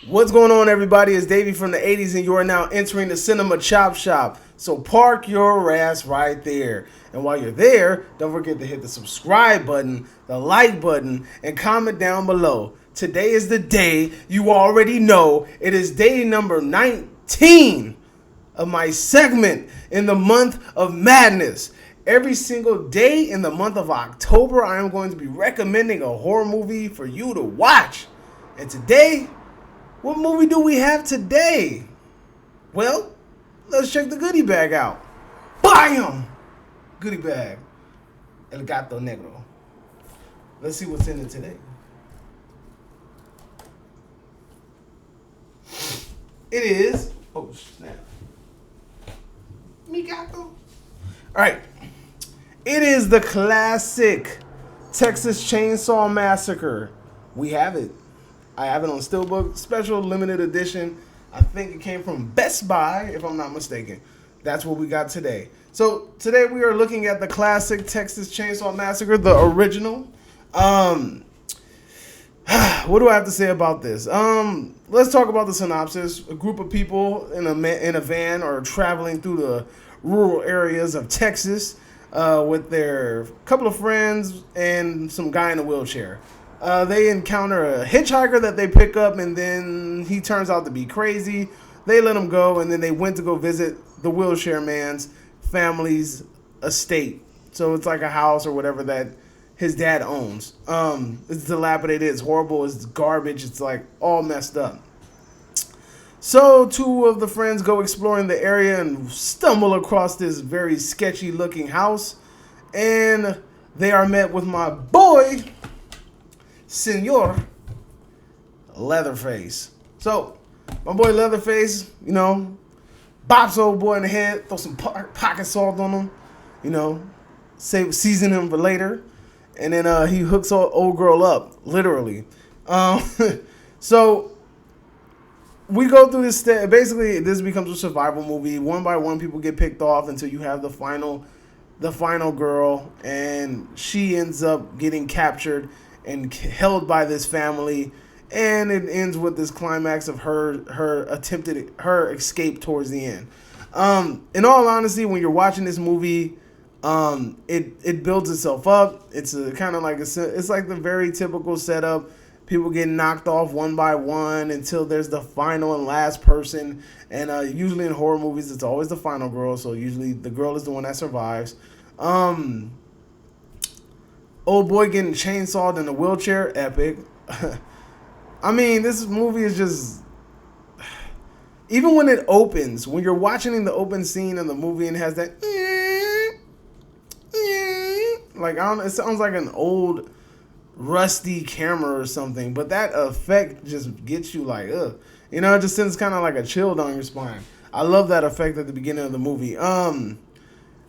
What's going on, everybody? It's Davey from the 80s, and you are now entering the Cinema Chop Shop. So park your ass right there. And while you're there, don't forget to hit the subscribe button, the like button, and comment down below. Today is the day you already know. It is day number 19 of my segment in the month of madness. Every single day in the month of October, I am going to be recommending a horror movie for you to watch. And today, what movie do we have today? Well, let's check the goodie bag out. Bam! Goodie bag. El Gato Negro. Let's see what's in it today. It is... Oh, snap. Mi gato. Alright. It is the classic Texas Chainsaw Massacre. We have it. I have it on Steelbook, special limited edition. I think it came from Best Buy, if I'm not mistaken. That's what we got today. So today we are looking at the classic Texas Chainsaw Massacre, the original. What do I have to say about this? Let's talk about the synopsis. A group of people in a van are traveling through the rural areas of Texas with their couple of friends and some guy in a wheelchair. They encounter a hitchhiker that they pick up, and then he turns out to be crazy. They let him go, and then they went to go visit the wheelchair man's family's estate. So it's like a house or whatever that his dad owns. It's dilapidated, it's horrible, it's garbage, it's like all messed up. So two of the friends go exploring the area and stumble across this very sketchy looking house, and they are met with my boy, Senor Leatherface. So, my boy Leatherface, bops old boy in the head, throw some pocket salt on him, season him for later, and then he hooks old girl up, literally. So, we go through this basically, this becomes a survival movie. One by one, people get picked off until you have the final girl, and she ends up getting captured and held by this family, and it ends with this climax of her escape towards the end. In all honesty, when you're watching this movie, it builds itself up. It's kind of like it's like the very typical setup. People get knocked off one by one until there's the final and last person. And usually in horror movies, it's always the final girl. So usually the girl is the one that survives. Old boy getting chainsawed in a wheelchair, epic. I mean, this movie is just... Even when it opens, when you're watching the open scene of the movie and it has that... Like, I don't know, it sounds like an old rusty camera or something. But that effect just gets you like, ugh. It just sends kind of like a chill down your spine. I love that effect at the beginning of the movie.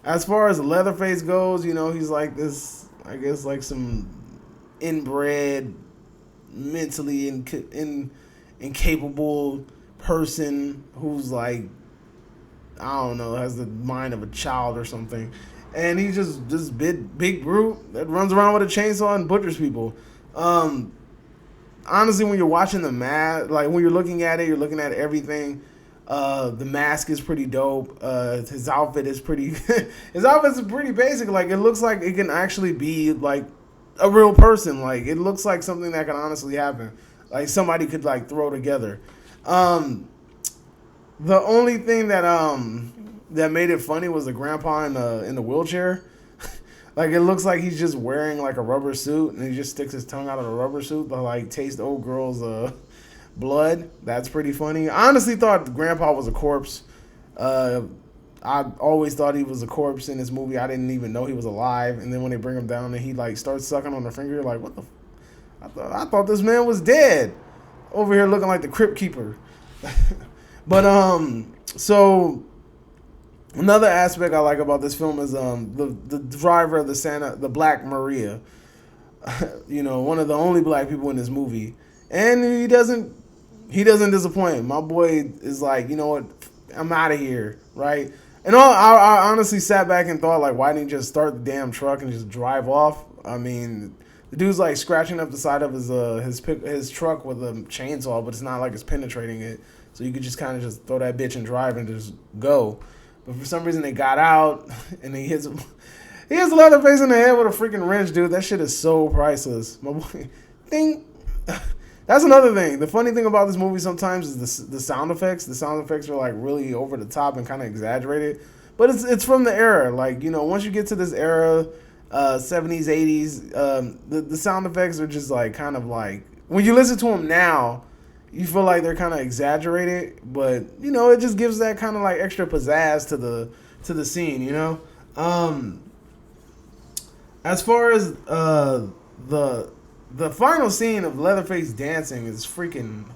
As far as Leatherface goes, he's like this... I guess like some inbred, mentally incapable person who's like, I don't know, has the mind of a child or something. And he's just this big brute that runs around with a chainsaw and butchers people. Honestly, when you're watching the mask, like when you're looking at it, you're looking at everything. The mask is pretty dope. His outfit is pretty his outfit's pretty basic. Like, it looks like it can actually be like a real person. Like, it looks like something that can honestly happen. Like, somebody could like throw together. The only thing that made it funny was the grandpa in the wheelchair. Like, it looks like he's just wearing like a rubber suit, and he just sticks his tongue out of the rubber suit to like taste old girl's blood. That's pretty funny. I honestly thought Grandpa was a corpse. I always thought he was a corpse in this movie. I didn't even know he was alive. And then when they bring him down and he like starts sucking on the finger, like, what the I thought this man was dead. Over here looking like the Crypt Keeper. But so another aspect I like about this film is the driver of the Black Maria. One of the only black people in this movie. And he doesn't disappoint. My boy is like, you know what, I'm out of here, right? And I honestly sat back and thought, like, why didn't he just start the damn truck and just drive off? I mean, The dude's like scratching up the side of his truck with a chainsaw, but it's not like it's penetrating it. So you could just kind of just throw that bitch and drive and just go. But for some reason they got out and he hits Leatherface in the head with a freaking wrench, dude. That shit is so priceless. My boy, ding. That's another thing. The funny thing about this movie sometimes is the sound effects. The sound effects are like really over the top and kind of exaggerated. But it's from the era. Like, you know, once you get to this era, 70s, 80s, the sound effects are just like kind of like, when you listen to them now, you feel like they're kind of exaggerated. But, you know, it just gives that kind of like extra pizzazz to the scene, you know? As far as the final scene of Leatherface dancing is freaking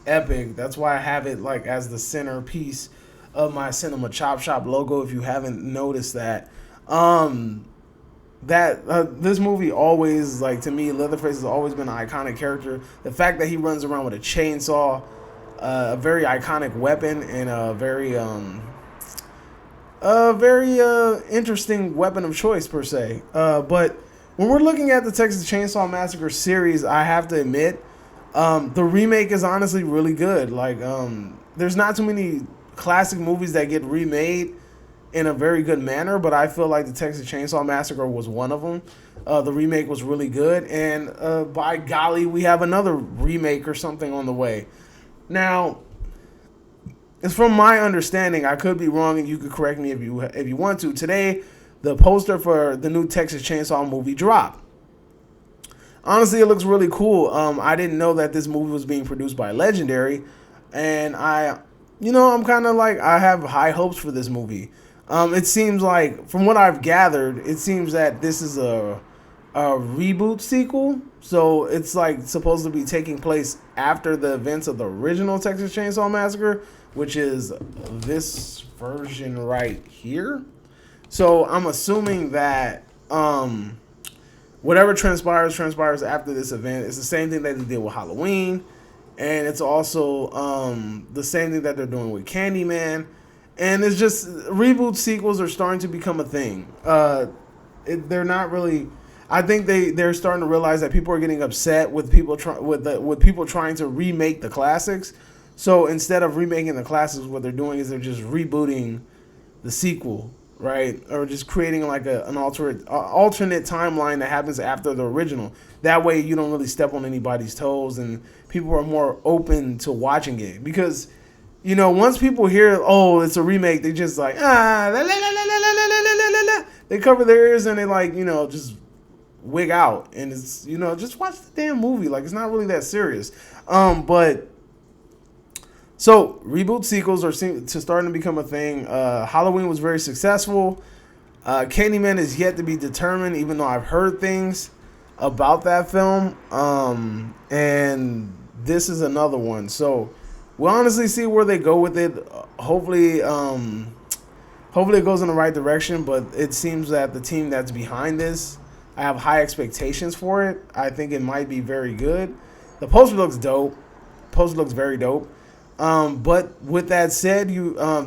epic. That's why I have it like as the centerpiece of my Cinema Chop Shop logo. If you haven't noticed that, this movie always, like, to me, Leatherface has always been an iconic character. The fact that he runs around with a chainsaw, a very iconic weapon, and a very interesting weapon of choice per se. But when we're looking at the Texas Chainsaw Massacre series, I have to admit, the remake is honestly really good. Like, there's not too many classic movies that get remade in a very good manner, but I feel like the Texas Chainsaw Massacre was one of them. The remake was really good, and by golly, we have another remake or something on the way. Now, it's from my understanding, I could be wrong, and you could correct me if you want to. Today, the poster for the new Texas Chainsaw movie dropped. Honestly, it looks really cool. I didn't know that this movie was being produced by Legendary, and I'm kind of like, I have high hopes for this movie. It seems like, from what I've gathered, it seems that this is a reboot sequel. So it's like supposed to be taking place after the events of the original Texas Chainsaw Massacre, which is this version right here. So I'm assuming that whatever transpires after this event. It's the same thing that they did with Halloween, and it's also the same thing that they're doing with Candyman. And it's just, reboot sequels are starting to become a thing. They're not really. I think they're starting to realize that people are getting upset with people trying to remake the classics. So instead of remaking the classics, what they're doing is they're just rebooting the sequel, right? Or just creating like an alternate timeline that happens after the original. That way you don't really step on anybody's toes, and people are more open to watching it. Because, you know, once people hear, oh, it's a remake, they just like, they cover their ears and they like, you know, just wig out. And it's, you know, just watch the damn movie. Like, it's not really that serious. So reboot sequels are starting to become a thing. Halloween was very successful. Candyman is yet to be determined, even though I've heard things about that film. And this is another one. So we'll honestly see where they go with it. Hopefully it goes in the right direction. But it seems that the team that's behind this, I have high expectations for it. I think it might be very good. The poster looks dope. Poster looks very dope. But with that said,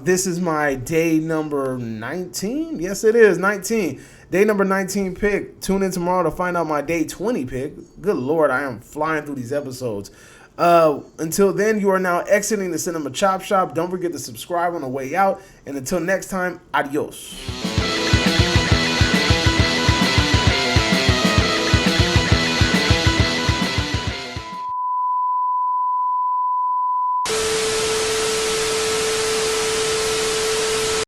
this is my day number 19. Yes, it is 19. Day number 19 pick. Tune in tomorrow to find out my day 20 pick. Good Lord, I am flying through these episodes. Until then, you are now exiting the Cinema Chop Shop. Don't forget to subscribe on the way out. And until next time, adios.